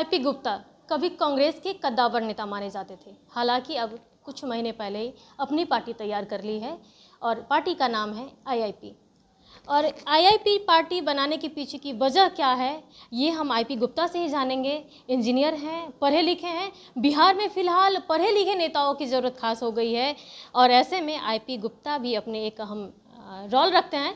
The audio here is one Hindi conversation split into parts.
आईपी गुप्ता कभी कांग्रेस के कद्दावर नेता माने जाते थे। हालांकि अब कुछ महीने पहले ही अपनी पार्टी तैयार कर ली है और पार्टी का नाम है आईआईपी। और आईआईपी पार्टी बनाने के पीछे की वजह क्या है, ये हम आईपी गुप्ता से ही जानेंगे। इंजीनियर हैं, पढ़े लिखे हैं। बिहार में फ़िलहाल पढ़े लिखे नेताओं की ज़रूरत खास हो गई है और ऐसे में आईपी गुप्ता भी अपने एक अहम रोल रखते हैं।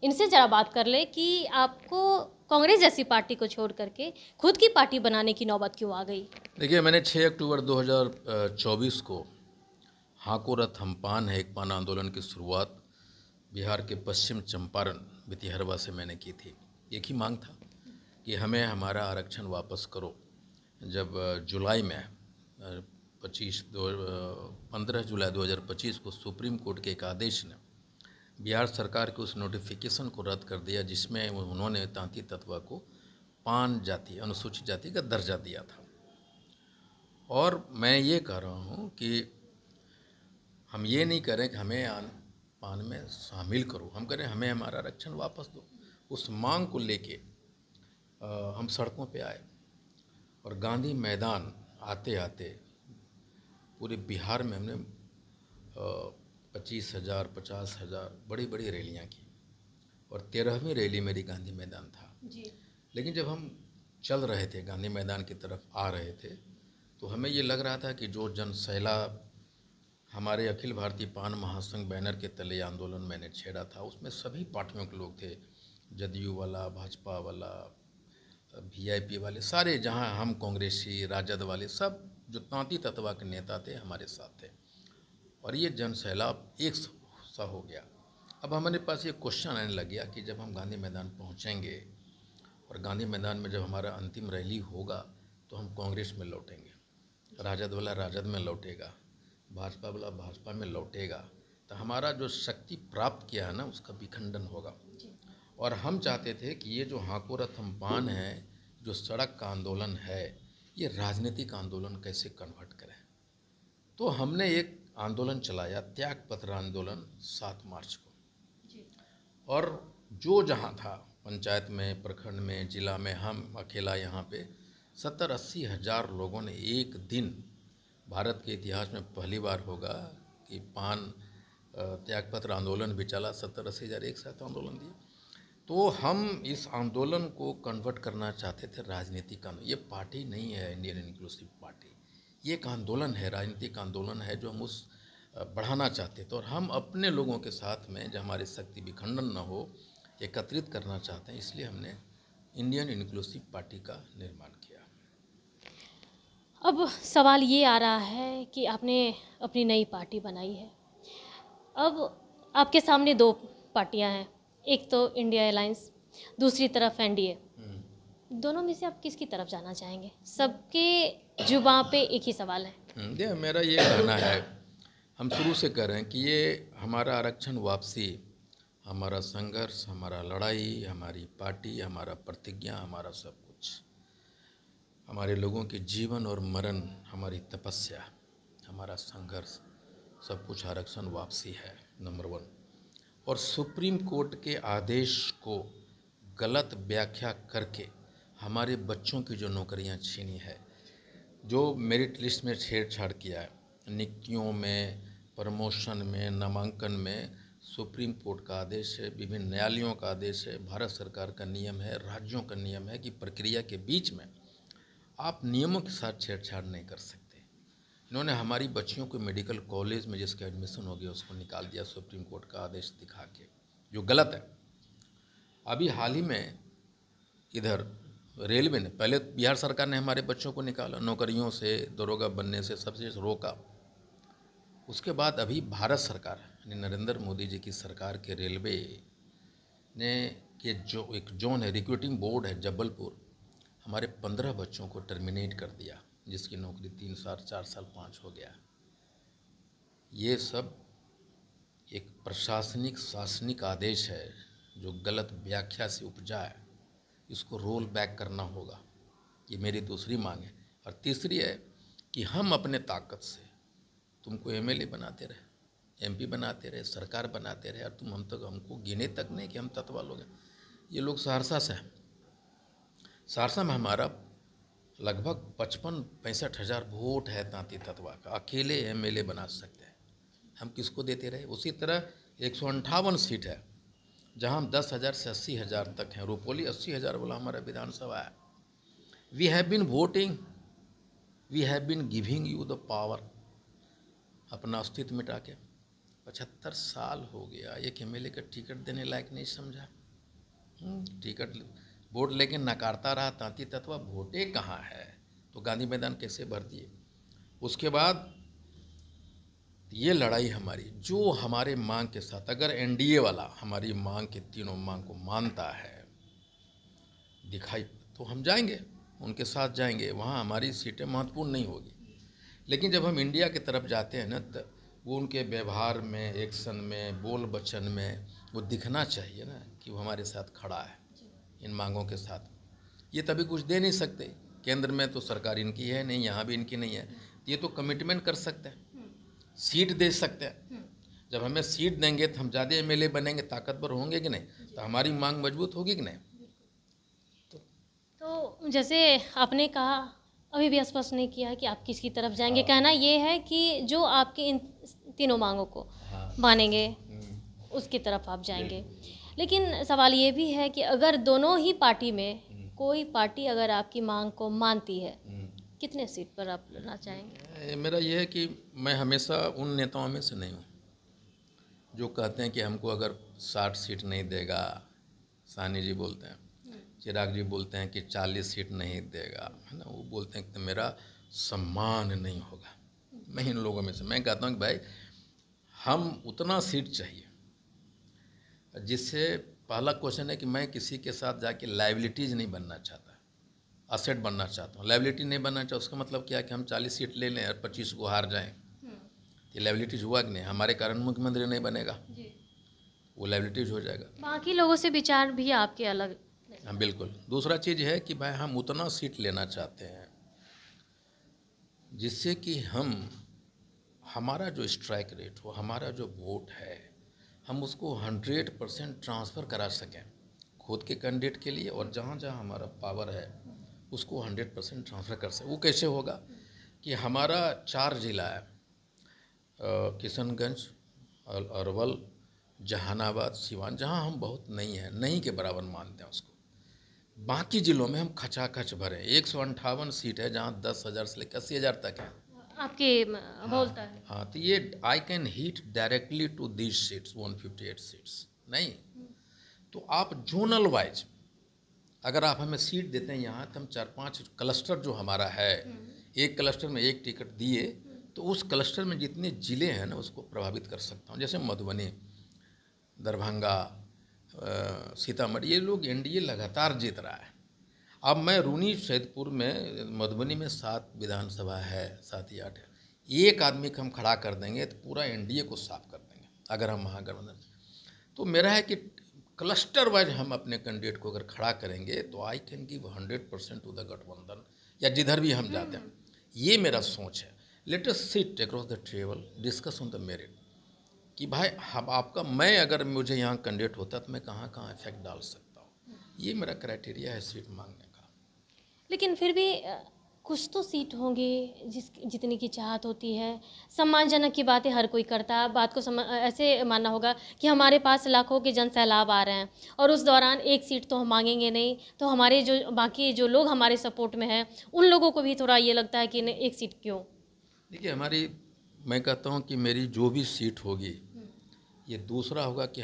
इनसे ज़रा बात कर ले कि आपको कांग्रेस जैसी पार्टी को छोड़ करके खुद की पार्टी बनाने की नौबत क्यों आ गई? देखिए, मैंने 6 अक्टूबर 2024 को हाको रथ हम पान है एक पान आंदोलन की शुरुआत बिहार के पश्चिम चंपारण भितिहरवा से मैंने की थी। एक ही मांग था कि हमें हमारा आरक्षण वापस करो। जब जुलाई में 15 जुलाई 2025 को सुप्रीम कोर्ट के एक आदेश ने बिहार सरकार के उस नोटिफिकेशन को रद्द कर दिया जिसमें उन्होंने तांती तत्वा को पान जाति अनुसूचित जाति का दर्जा दिया था। और मैं ये कह रहा हूँ कि हम ये नहीं करें कि हमें पान में शामिल करो, हम करें हमें हमारा आरक्षण वापस दो। उस मांग को लेके हम सड़कों पे आए और गांधी मैदान आते आते पूरे बिहार में हमने 25,000 50,000 बड़ी बड़ी रैलियां की और 13वीं रैली मेरी गांधी मैदान था जी। लेकिन जब हम चल रहे थे, गांधी मैदान की तरफ आ रहे थे, तो हमें ये लग रहा था कि जो जन सैलाब हमारे अखिल भारतीय पान महासंघ बैनर के तले आंदोलन मैंने छेड़ा था, उसमें सभी पार्टियों के लोग थे, जदयू वाला, भाजपा वाला, वीआईपी वाले, सारे, जहां हम कांग्रेसी, राजद वाले, सब जो तांती तत्वा के नेता थे हमारे साथ थे। और ये जन सैलाब एक सा हो गया। अब हमारे पास ये क्वेश्चन आने लग गया कि जब हम गांधी मैदान पहुंचेंगे और गांधी मैदान में जब हमारा अंतिम रैली होगा तो हम कांग्रेस में लौटेंगे, राजद वाला राजद में लौटेगा, भाजपा वाला भाजपा में लौटेगा, तो हमारा जो शक्ति प्राप्त किया है ना उसका विखंडन होगा। और हम चाहते थे कि ये जो हाको रथ हम पान है, जो सड़क का आंदोलन है, ये राजनीतिक आंदोलन कैसे कन्वर्ट करें। तो हमने एक आंदोलन चलाया, त्याग पत्र आंदोलन 7 मार्च को। और जो जहाँ था, पंचायत में, प्रखंड में, जिला में, हम अकेला यहाँ पे 70-80 हज़ार लोगों ने एक दिन, भारत के इतिहास में पहली बार होगा कि पान त्यागपत्र आंदोलन भी चला, 70-80 हज़ार एक साथ आंदोलन दिए। तो हम इस आंदोलन को कन्वर्ट करना चाहते थे राजनीतिक आंदोलन। ये पार्टी नहीं है इंडियन इंक्लूसिव पार्टी, ये एक आंदोलन है, राजनीतिक आंदोलन है जो हम उस बढ़ाना चाहते थे। और हम अपने लोगों के साथ में, जब हमारी शक्ति विखंडन न हो, एकत्रित करना चाहते हैं, इसलिए हमने इंडियन इंक्लूसिव पार्टी का निर्माण किया। अब सवाल ये आ रहा है कि आपने अपनी नई पार्टी बनाई है, अब आपके सामने 2 पार्टियां हैं, एक तो इंडिया अलायंस, दूसरी तरफ एनडीए। दोनों में से आप किसकी तरफ जाना चाहेंगे? सबके जुबां पे एक ही सवाल है। देखिए, मेरा ये कहना है, हम शुरू से कह रहे हैं कि ये हमारा आरक्षण वापसी, हमारा संघर्ष, हमारा लड़ाई, हमारी पार्टी, हमारा प्रतिज्ञा, हमारा सब कुछ, हमारे लोगों के जीवन और मरण, हमारी तपस्या, हमारा संघर्ष, सब कुछ आरक्षण वापसी है, नंबर 1। और सुप्रीम कोर्ट के आदेश को गलत व्याख्या करके हमारे बच्चों की जो नौकरियां छीनी है, जो मेरिट लिस्ट में छेड़छाड़ किया है, नियुक्तियों में, प्रमोशन में, नामांकन में, सुप्रीम कोर्ट का आदेश है, विभिन्न न्यायालयों का आदेश है, भारत सरकार का नियम है, राज्यों का नियम है कि प्रक्रिया के बीच में आप नियमों के साथ छेड़छाड़ नहीं कर सकते। इन्होंने हमारी बच्चियों को मेडिकल कॉलेज में जिसका एडमिशन हो गया उसको निकाल दिया सुप्रीम कोर्ट का आदेश दिखा के, जो गलत है। अभी हाल ही में इधर रेलवे ने, पहले बिहार सरकार ने हमारे बच्चों को निकाला नौकरियों से, दरोगा बनने से, सबसे रोका। उसके बाद अभी भारत सरकार यानी नरेंद्र मोदी जी की सरकार के रेलवे ने के जो एक जोन है, रिक्रूटिंग बोर्ड है जबलपुर, हमारे 15 बच्चों को टर्मिनेट कर दिया, जिसकी नौकरी 3 साल, 4 साल, 5 हो गया। ये सब एक प्रशासनिक शासनिक आदेश है जो गलत व्याख्या से उपजा है, इसको रोल बैक करना होगा। ये मेरी दूसरी मांग है। और तीसरी है कि हम अपने ताकत से तुमको एमएलए बनाते रहे, एमपी बनाते रहे, सरकार बनाते रहे, और तुम हम तक हमको गिने तक नहीं कि हम तत्वा लोग हैं। ये लोग सहरसा से हैं, सहरसा में हमारा लगभग 55-65 हज़ार वोट है तांती तत्वा का, अकेले एमएलए बना सकते हैं। हम किसको देते रहे? उसी तरह 158 सीट है जहां हम 10,000 से 80,000 तक हैं। रुपौली 80,000 वाला हमारा विधानसभा है। We have been voting, we have been giving you the power. अपना अस्तित्व मिटा के 75 साल हो गया, एक एमएलए का टिकट देने लायक नहीं समझा। टिकट वोट लेकिन नकारता रहा तांती तत्वा, वोटे कहाँ है? तो गांधी मैदान कैसे भर दिए? उसके बाद ये लड़ाई हमारी, जो हमारे मांग के साथ, अगर एनडीए वाला हमारी मांग के तीनों मांग को मानता है दिखाई, तो हम जाएंगे, उनके साथ जाएंगे। वहाँ हमारी सीटें महत्वपूर्ण नहीं होगी। लेकिन जब हम इंडिया की तरफ जाते हैं ना, तो वो उनके व्यवहार में, एक्शन में, बोल बचन में वो दिखना चाहिए ना कि वो हमारे साथ खड़ा है इन मांगों के साथ। ये तभी कुछ दे नहीं सकते। केंद्र में तो सरकार इनकी है नहीं, यहाँ भी इनकी नहीं है। ये तो कमिटमेंट कर सकते हैं, सीट दे सकते हैं। जब हमें सीट देंगे तो हम ज़्यादा एमएलए बनेंगे, ताकतवर होंगे कि नहीं, तो हमारी मांग मजबूत होगी कि नहीं। तो जैसे आपने कहा, अभी भी स्पष्ट नहीं किया कि आप किसकी तरफ जाएंगे। कहना ये है कि जो आपकी इन तीनों मांगों को मानेंगे उसकी तरफ आप जाएंगे। लेकिन सवाल ये भी है कि अगर दोनों ही पार्टी में कोई पार्टी अगर आपकी मांग को मानती है, कितने सीट पर आप लड़ना चाहेंगे? मेरा ये है कि मैं हमेशा उन नेताओं में से नहीं हूँ जो कहते हैं कि हमको अगर 60 सीट नहीं देगा, सानी जी बोलते हैं, चिराग जी बोलते हैं कि 40 सीट नहीं देगा, है ना, वो बोलते हैं कि तो मेरा सम्मान नहीं होगा। मैं इन लोगों में से, मैं कहता हूँ कि भाई हम उतना सीट चाहिए जिससे, पहला क्वेश्चन है कि मैं किसी के साथ जाके लाइबिलिटीज़ नहीं बनना चाहता, असेट बनना चाहता हूँ। लाइबिलिटी नहीं बनना चाहता, उसका मतलब क्या है कि हम 40 सीट ले लें और 25 को हार जाएं, ये लाइबिलिटीज हुआ कि नहीं? हमारे कारण मुख्यमंत्री नहीं बनेगा, वो लाइबिलिटीज हो जाएगा। बाकी लोगों से विचार भी आपके अलग। हाँ बिल्कुल। दूसरा चीज़ है कि भाई हम उतना सीट लेना चाहते हैं जिससे कि हम, हमारा जो स्ट्राइक रेट हो, हमारा जो वोट है, हम उसको 100% ट्रांसफ़र करा सकें खुद के कैंडिडेट के लिए, और जहाँ जहाँ हमारा पावर है उसको 100% ट्रांसफ़र कर सकें। वो कैसे होगा कि हमारा 4 ज़िला है, किशनगंज, अरवल, जहानाबाद, सिवान, जहाँ हम बहुत नहीं है, नहीं के बराबर मानते हैं उसको। बाकी ज़िलों में हम खचाखच भरे। 158 सीट है जहाँ 10,000 से लेकर 80,000 तक है आपके बोलता है। हाँ, तो ये I can hit directly to these seats, 158 seats नहीं। तो आप जोनल वाइज अगर आप हमें सीट देते हैं यहाँ, तो हम 4-5 क्लस्टर जो हमारा है, एक क्लस्टर में एक टिकट दिए तो उस क्लस्टर में जितने ज़िले हैं ना उसको प्रभावित कर सकता हूँ। जैसे मधुबनी, दरभंगा, सीतामढ़ी, ये लोग एनडीए लगातार जीत रहा है। अब मैं रूनी सैदपुर में, मधुबनी में 7 विधानसभा है, 7 या 8 है, एक आदमी को हम खड़ा कर देंगे तो पूरा एनडीए को साफ कर देंगे अगर हम महागठबंधन। तो मेरा है कि क्लस्टर वाइज हम अपने कैंडिडेट को अगर खड़ा करेंगे तो I can give 100% to the गठबंधन, या जिधर भी हम जाते हैं। ये मेरा सोच है। Let us sit across the table, discuss on the merit कि भाई हम आपका, मैं अगर मुझे यहाँ कैंडिडेट होता तो मैं कहाँ कहाँ इफेक्ट डाल सकता हूँ। ये मेरा क्राइटेरिया है सीट मांगने का। लेकिन फिर भी कुछ तो सीट होंगी जितनी की चाहत होती है। सम्मानजनक की बातें हर कोई करता है। बात को ऐसे मानना होगा कि हमारे पास लाखों के जन सैलाब आ रहे हैं और उस दौरान एक सीट तो हम मांगेंगे नहीं, तो हमारे जो बाकी जो लोग हमारे सपोर्ट में हैं उन लोगों को भी थोड़ा ये लगता है कि एक सीट क्यों। देखिए हमारी, मैं कहता हूँ कि मेरी जो भी सीट होगी, ये दूसरा होगा कि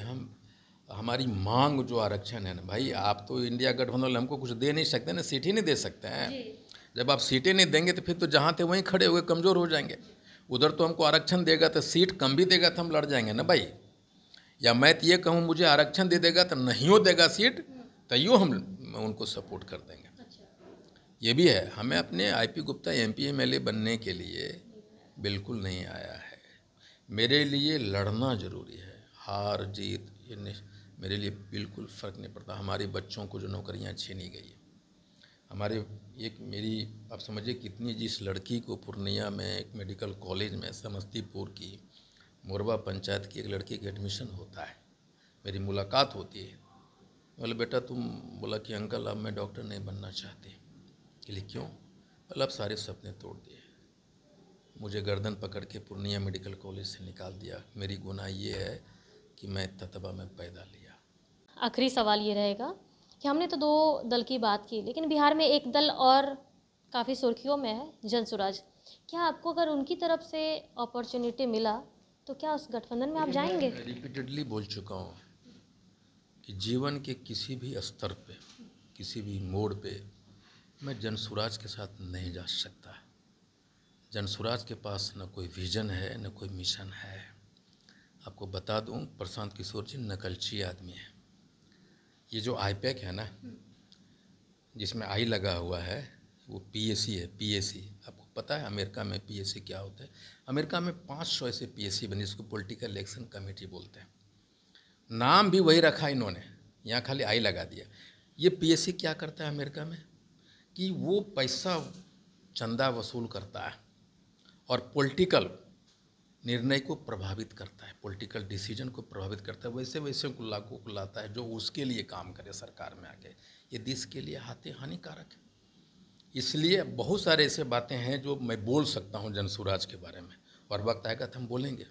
हमारी मांग जो आरक्षण है ना भाई, आप तो इंडिया गठबंधन हमको कुछ दे नहीं सकते ना, सीट ही नहीं दे सकते हैं। जब आप सीटें नहीं देंगे तो फिर तो जहाँ थे वहीं खड़े हुए कमज़ोर हो जाएंगे। उधर तो हमको आरक्षण देगा तो सीट कम भी देगा तो हम लड़ जाएंगे ना भाई। या मैं तो ये कहूँ मुझे आरक्षण दे देगा तो नहीं हो देगा सीट, तो यूँ हम उनको सपोर्ट कर देंगे। ये भी है। हमें अपने आईपी गुप्ता एमपी एमएलए बनने के लिए बिल्कुल नहीं आया है। मेरे लिए लड़ना ज़रूरी है। हार जीत ये मेरे लिए बिल्कुल फ़र्क नहीं पड़ता। हमारे बच्चों को जो नौकरियां छीनी गई है, हमारे एक मेरी, आप समझिए कितनी, जिस लड़की को पूर्णिया में एक मेडिकल कॉलेज में, समस्तीपुर की मोरबा पंचायत की एक लड़की का एडमिशन होता है, मेरी मुलाकात होती है। बोले बेटा तुम, बोला कि अंकल अब मैं डॉक्टर नहीं बनना चाहती। कि क्यों? मतलब सारे सपने तोड़ दिए। मुझे गर्दन पकड़ के पूर्णिया मेडिकल कॉलेज से निकाल दिया। मेरी गुनाह ये है कि मैं ततबा में पैदा लिया। आखिरी सवाल ये रहेगा कि हमने तो 2 दल की बात की, लेकिन बिहार में एक दल और काफ़ी सुर्खियों में है, जनसुराज। क्या आपको अगर उनकी तरफ से अपॉर्चुनिटी मिला तो क्या उस गठबंधन में आप जाएंगे? मैं रिपीटेडली बोल चुका हूँ कि जीवन के किसी भी स्तर पे, किसी भी मोड़ पे मैं जनसुराज के साथ नहीं जा सकता। जनसुराज के पास न कोई विजन है, न कोई मिशन है। आपको बता दूं, प्रशांत किशोर जी नकलची आदमी है। ये जो आईपैक है ना, जिसमें आई लगा हुआ है, वो पीएसी है। पीएसी आपको पता है अमेरिका में पीएसी क्या होता है? अमेरिका में 500 ऐसे पीएसी बने जिसको पॉलिटिकल इलेक्शन कमेटी बोलते हैं। नाम भी वही रखा इन्होंने, यहाँ खाली आई लगा दिया। ये पीएसी क्या करता है अमेरिका में कि वो पैसा चंदा वसूल करता है और पॉलिटिकल निर्णय को प्रभावित करता है, पॉलिटिकल डिसीजन को प्रभावित करता है, वैसे वैसे को लागू को लाता है जो उसके लिए काम करे सरकार में आके। ये देश के लिए हानिकारक है। इसलिए बहुत सारे ऐसे बातें हैं जो मैं बोल सकता हूं जनसुराज के बारे में, और वक्त आएगा तो हम बोलेंगे।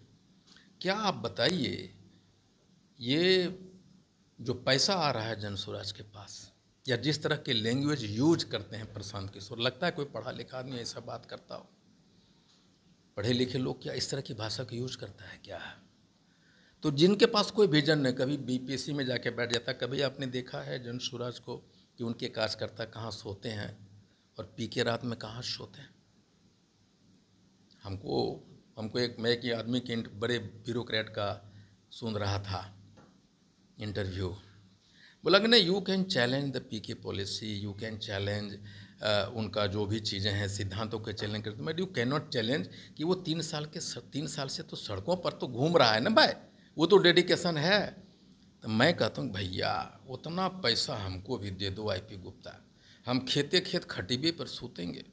क्या आप बताइए, ये जो पैसा आ रहा है जनसुराज के पास, या जिस तरह के लैंग्वेज यूज करते हैं प्रशांत किशोर, लगता है कोई पढ़ा लिखा आदमी ऐसा बात करता हो? पढ़े लिखे लोग क्या इस तरह की भाषा का यूज करता है क्या? तो जिनके पास कोई विजन नहीं, कभी बीपीएससी में जाके बैठ जाता। कभी आपने देखा है जनसुराज को कि उनके कार्यकर्ता कहाँ सोते हैं और पी के रात में कहाँ सोते हैं? हमको एक आदमी के बड़े ब्यूरोक्रेट का सुन रहा था इंटरव्यू, बोला कि नहीं, you can challenge the PK policy, you can challenge उनका जो भी चीज़ें हैं सिद्धांतों के चैलेंज करते, मैं यू कैन नॉट चैलेंज कि वो 3 साल से तो सड़कों पर तो घूम रहा है ना भाई, वो तो डेडिकेशन है। तो मैं कहता हूँ भैया उतना पैसा हमको भी दे दो आईपी गुप्ता, हम खेते खेत खटीबे पर सूतेंगे,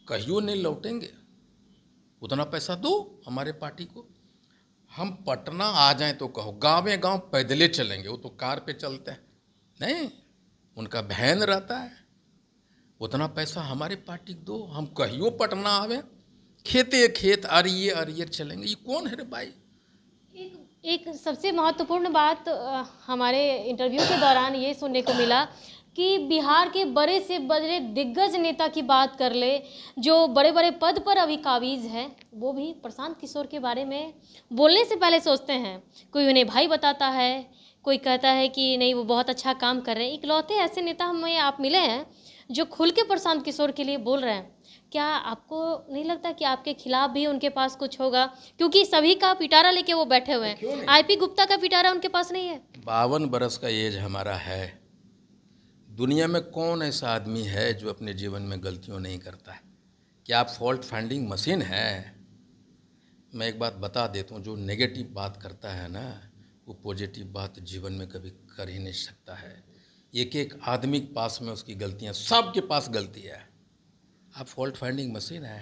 कहियो नहीं लौटेंगे। उतना पैसा दो हमारे पार्टी को, हम पटना आ जाएं तो कहो, गाँव गाँव पैदले चलेंगे। वो तो कार पे चलते हैं, नहीं उनका वैन रहता है। उतना पैसा हमारे पार्टी को दो, हम कहियो पटना आवे, खेते खेत अरियर चलेंगे। ये कौन है रे भाई? एक सबसे महत्वपूर्ण बात हमारे इंटरव्यू के दौरान ये सुनने को मिला कि बिहार के बड़े से बड़े दिग्गज नेता की बात कर ले, जो बड़े बड़े पद पर अभी काबिज हैं, वो भी प्रशांत किशोर के बारे में बोलने से पहले सोचते हैं। कोई उन्हें भाई बताता है, कोई कहता है कि नहीं वो बहुत अच्छा काम कर रहे हैं। इकलौते ऐसे नेता हमें आप मिले हैं जो खुल के प्रशांत किशोर के लिए बोल रहे हैं। क्या आपको नहीं लगता कि आपके खिलाफ भी उनके पास कुछ होगा? क्योंकि सभी का पिटारा लेके वो बैठे हुए हैं, आईपी गुप्ता का पिटारा उनके पास नहीं है। 52 बरस का एज हमारा है। दुनिया में कौन ऐसा आदमी है जो अपने जीवन में गलतियों नहीं करता है? क्या आप फॉल्ट फाइंडिंग मशीन है? मैं एक बात बता देता हूँ, जो नेगेटिव बात करता है ना, वो पॉजिटिव बात जीवन में कभी कर ही नहीं सकता है। एक एक आदमी के पास में उसकी गलतियाँ, सबके पास गलती है। आप फॉल्ट फाइंडिंग मशीन है।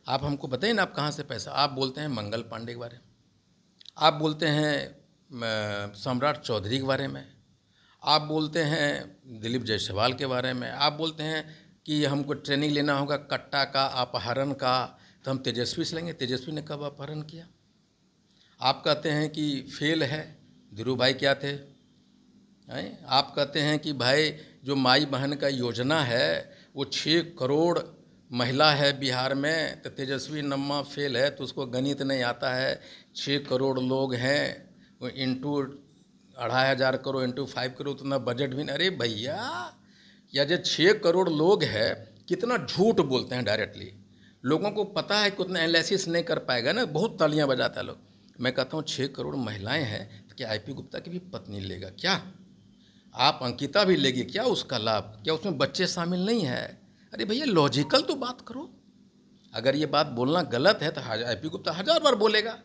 आप हमको बताइए ना, आप कहाँ से पैसा? आप बोलते हैं मंगल पांडे के बारे में, आप बोलते हैं सम्राट चौधरी के बारे में, आप बोलते हैं दिलीप जायसवाल के बारे में, आप बोलते हैं कि हमको ट्रेनिंग लेना होगा कट्टा का, अपहरण का, तो हम तेजस्वी से लेंगे। तेजस्वी ने कब अपहरण किया? आप कहते हैं कि फेल है, धीरू भाई क्या थे? आप कहते हैं कि भाई जो माई बहन का योजना है वो 6 करोड़ महिला है बिहार में, तो तेजस्वी नम्मा फेल है, तो उसको गणित नहीं आता है। 6 करोड़ लोग हैं, वो इंटू 2500 करोड़ इंटू 5 करोड़, उतना बजट भी नहीं। अरे भैया, या जो 6 करोड़ लोग हैं, कितना झूठ बोलते हैं डायरेक्टली। लोगों को पता है कि उतना एनालिसिस नहीं कर पाएगा ना, बहुत तालियां बजाता है लोग। मैं कहता हूँ 6 करोड़ महिलाएं हैं, तो क्या आईपी गुप्ता की भी पत्नी लेगा क्या? आप अंकिता भी लेगी क्या उसका लाभ? क्या उसमें बच्चे शामिल नहीं है? अरे भैया लॉजिकल तो बात करो। अगर ये बात बोलना गलत है तो आईपी गुप्ता 1000 बार बोलेगा।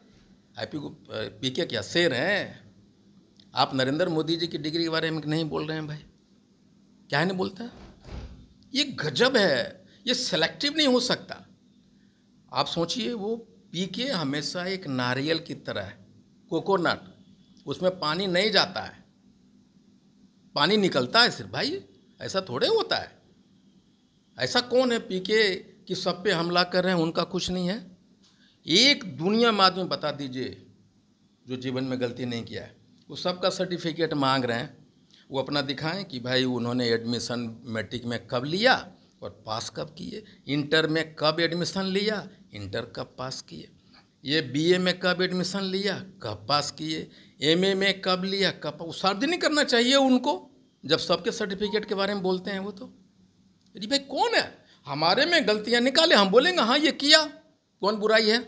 आईपी गुप्ता पीके क्या शेर हैं? आप नरेंद्र मोदी जी की डिग्री के बारे में नहीं बोल रहे हैं भाई, क्या है नहीं बोलते? ये गजब है, ये सेलेक्टिव नहीं हो सकता। आप सोचिए, वो पीके हमेशा एक नारियल की तरह है, कोकोनट, उसमें पानी नहीं जाता है, पानी निकलता है सिर्फ। भाई ऐसा थोड़े होता है। ऐसा कौन है पीके कि सब पे हमला कर रहे हैं, उनका कुछ नहीं है? एक दुनिया में आदमी बता दीजिए जो जीवन में गलती नहीं किया है, वो सबका सर्टिफिकेट मांग रहे हैं। वो अपना दिखाएं कि भाई उन्होंने एडमिशन मैट्रिक में कब लिया और पास कब किए, इंटर में कब एडमिशन लिया, इंटर कब पास किए, ये बीए में कब एडमिशन लिया, कब पास किए, एमए में कब लिया, कब। वो सार्वजनिक करना चाहिए उनको जब सबके सर्टिफिकेट के बारे में बोलते हैं वो। तो अरे भाई कौन है, हमारे में गलतियां निकाले, हम बोलेंगे हाँ ये किया, कौन बुराई है,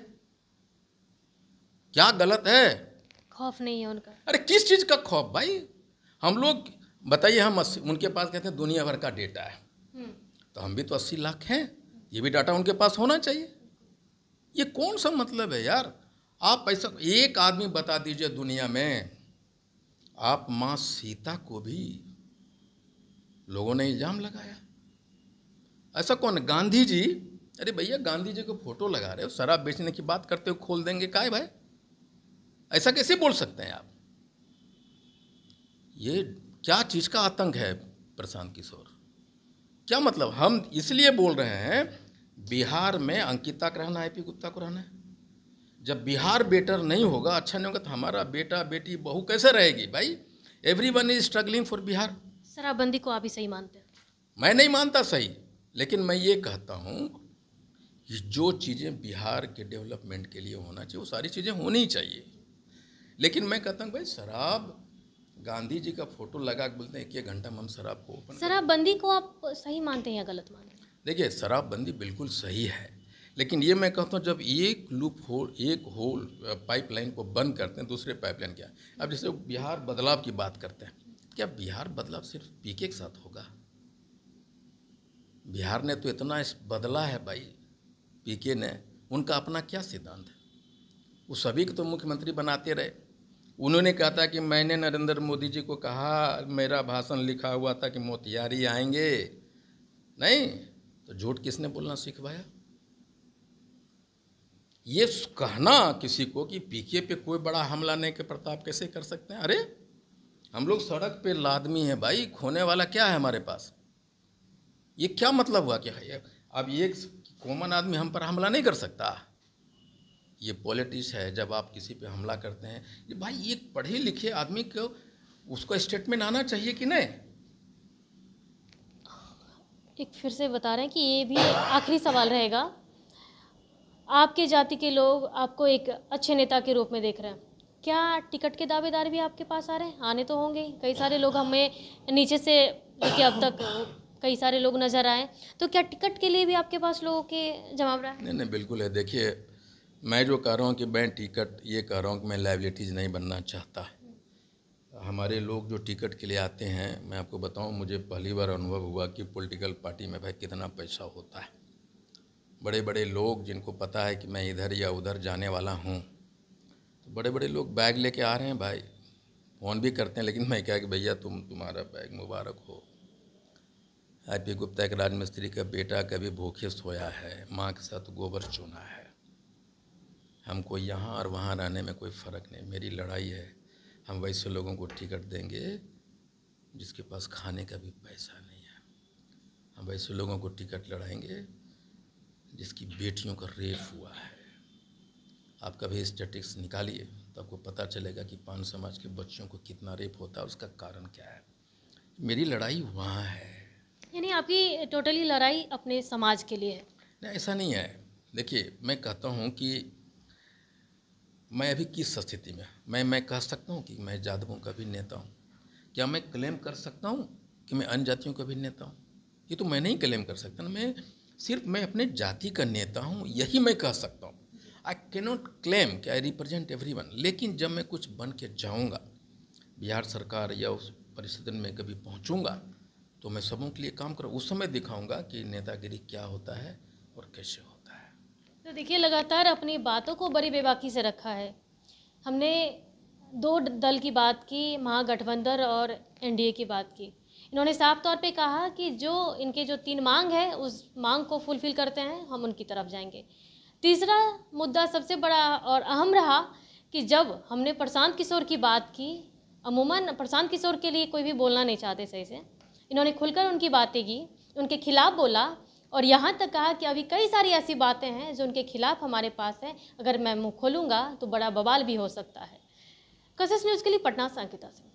क्या गलत है? खौफ नहीं है उनका। अरे किस चीज़ का खौफ भाई? हम लोग बताइए, हम उनके पास कहते हैं दुनिया भर का डेटा है, तो हम भी तो 80 लाख हैं, ये भी डाटा उनके पास होना चाहिए। ये कौन सा मतलब है यार? आप ऐसा एक आदमी बता दीजिए दुनिया में, आप माँ सीता को भी लोगों ने इल्जाम लगाया, ऐसा कौन है? गांधी जी, अरे भैया गांधी जी को फोटो लगा रहे हो, शराब बेचने की बात करते हो, खोल देंगे काय भाई? ऐसा कैसे बोल सकते हैं आप? ये क्या चीज़ का आतंक है प्रशांत किशोर? क्या मतलब? हम इसलिए बोल रहे हैं बिहार में अंकिता को रहना है, IP गुप्ता को रहना है। जब बिहार बेटर नहीं होगा, अच्छा नहीं होगा, तो हमारा बेटा बेटी बहू कैसे रहेगी भाई? Everyone is struggling for Bihar. शराबबंदी को आप ही सही मानते हैं? मैं नहीं मानता सही, लेकिन मैं ये कहता हूँ कि जो चीज़ें बिहार के डेवलपमेंट के लिए होना चाहिए वो सारी चीज़ें होनी चाहिए। लेकिन मैं कहता हूँ भाई शराब, गांधी जी का फोटो लगा के बोलते हैं 1 घंटा में हम शराब को ओपन। शराबबंदी को आप सही मानते हैं या गलत मानते हैं? देखिए शराबबंदी बिल्कुल सही है, लेकिन ये मैं कहता हूँ जब एक होल पाइपलाइन को बंद करते हैं, दूसरे पाइपलाइन क्या? अब जैसे बिहार बदलाव की बात करते हैं, क्या बिहार बदलाव सिर्फ पीके के साथ होगा? बिहार ने तो इतना बदला है भाई, पीके ने, उनका अपना क्या सिद्धांत है? वो सभी को तो मुख्यमंत्री बनाते रहे। उन्होंने कहा था कि मैंने नरेंद्र मोदी जी को कहा, मेरा भाषण लिखा हुआ था कि मोतिहारी आएंगे, नहीं तो झूठ किसने बोलना सिखवाया? ये कहना किसी को कि पीके पे कोई बड़ा हमला नहीं के प्रताप कैसे कर सकते हैं? अरे हम लोग सड़क पे लादमी हैं भाई, खोने वाला क्या है हमारे पास? ये क्या मतलब हुआ कि अब एक कॉमन आदमी हम पर हमला नहीं कर सकता? ये पॉलिटिक्स है। जब आप किसी पे हमला करते हैं, ये भाई एक पढ़े लिखे आदमी को उसको स्टेटमेंट आना चाहिए कि नहीं? एक फिर से बता रहे हैं कि ये भी आखिरी सवाल रहेगा। आपके जाति के लोग आपको एक अच्छे नेता के रूप में देख रहे हैं, क्या टिकट के दावेदार भी आपके पास आ रहे हैं? आने तो होंगे ही। कई सारे लोग हमें नीचे से लेके अब तक कई सारे लोग नज़र आए, तो क्या टिकट के लिए भी आपके पास लोगों के जवाब रहा है? नहीं नहीं, बिल्कुल है। देखिए मैं जो कह रहा हूँ कि मैं टिकट, ये कह रहा हूँ कि मैं लाइबिलिटीज़ नहीं बनना चाहता। हमारे लोग जो टिकट के लिए आते हैं, मैं आपको बताऊं, मुझे पहली बार अनुभव हुआ कि पॉलिटिकल पार्टी में भाई कितना पैसा होता है। बड़े बड़े लोग जिनको पता है कि मैं इधर या उधर जाने वाला हूं, तो बड़े बड़े लोग बैग लेके आ रहे हैं भाई, फ़ोन भी करते हैं, लेकिन मैं क्या कि भैया तुम्हारा बैग मुबारक हो। IP गुप्ता एक राजमिस्त्री का बेटा कभी भूखे सोया है, माँ के साथ गोबर चुना है। हमको यहाँ और वहाँ रहने में कोई फ़र्क नहीं, मेरी लड़ाई है हम वैसे लोगों को टिकट देंगे जिसके पास खाने का भी पैसा नहीं है। हम वैसे लोगों को टिकट लड़ाएंगे जिसकी बेटियों का रेप हुआ है। आप कभी स्टैटिस्टिक्स निकालिए तो आपको पता चलेगा कि पान समाज के बच्चों को कितना रेप होता है, उसका कारण क्या है। मेरी लड़ाई वहाँ है। यानी आपकी टोटली लड़ाई अपने समाज के लिए है? नहीं, ऐसा नहीं है। देखिए मैं कहता हूँ कि मैं अभी किस स्थिति में, मैं कह सकता हूँ कि मैं जादवों का भी नेता हूँ? क्या मैं क्लेम कर सकता हूँ कि मैं अन्य जातियों का भी नेता हूँ? ये तो मैं नहीं क्लेम कर सकता ना। मैं अपने जाति का नेता हूँ, यही मैं कह सकता हूँ। आई कैनॉट क्लेम कि आई रिप्रेजेंट एवरीवन। लेकिन जब मैं कुछ बन के जाऊँगा, बिहार सरकार या उस परिषद में कभी पहुँचूँगा, तो मैं सबों के लिए काम करूँ। उस समय दिखाऊँगा कि नेतागिरी क्या होता है और कैसे होता है। तो देखिए लगातार अपनी बातों को बड़ी बेबाकी से रखा है। हमने 2 दल की बात की, महागठबंधन और NDA की बात की। इन्होंने साफ तौर पे कहा कि जो इनके जो 3 मांग है, उस मांग को फुलफिल करते हैं हम उनकी तरफ जाएंगे। तीसरा मुद्दा सबसे बड़ा और अहम रहा कि जब हमने प्रशांत किशोर की बात की, अमूमन प्रशांत किशोर के लिए कोई भी बोलना नहीं चाहते सही से, इन्होंने खुलकर उनकी बातें की, उनके खिलाफ बोला और यहाँ तक कहा कि अभी कई सारी ऐसी बातें हैं जो उनके खिलाफ हमारे पास हैं, अगर मैं मुँह खोलूँगा तो बड़ा बवाल भी हो सकता है। कशिश न्यूज़ के लिए पटना से अंकिता सिंह।